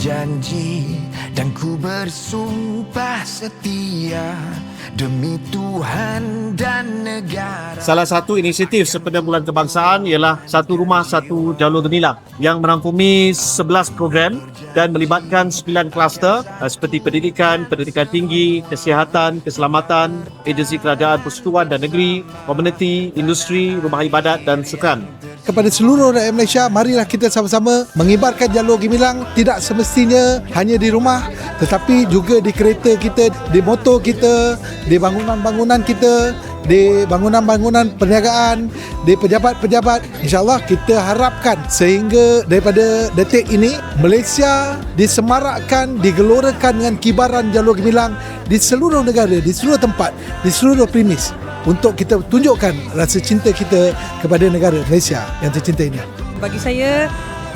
berjanji dan ku bersumpah setia demi Tuhan dan negara. Salah satu inisiatif Sepeda Bulan Kebangsaan ialah Satu Rumah Satu Jalur Gemilang yang merangkumi 11 program dan melibatkan 9 kluster seperti pendidikan tinggi, kesihatan, keselamatan, agensi kerajaan persekutuan dan negeri, komuniti, industri, rumah ibadat dan sukan. Kepada seluruh rakyat Malaysia, marilah kita sama-sama mengibarkan jalur gemilang tidak semestinya hanya di rumah tetapi juga di kereta kita, di motor kita, di bangunan-bangunan kita, di bangunan-bangunan perniagaan, di pejabat-pejabat. InsyaAllah kita harapkan sehingga daripada detik ini Malaysia disemarakkan, digelorakan dengan kibaran jalur gemilang di seluruh negara, di seluruh tempat, di seluruh premis, untuk kita tunjukkan rasa cinta kita kepada negara Malaysia yang tercinta ini. Bagi saya,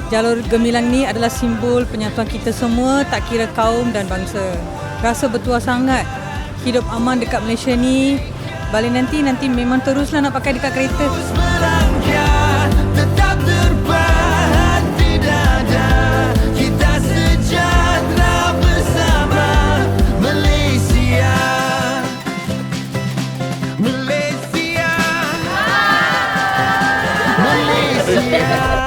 jalur gemilang ni adalah simbol penyatuan kita semua, tak kira kaum dan bangsa. Rasa bertuah sangat hidup aman dekat Malaysia ni. Balik nanti memang teruslah nak pakai dekat kereta. Berangkat, tetap terpahat di dada. Kita sejahtera bersama Malaysia. Malaysia. Malaysia.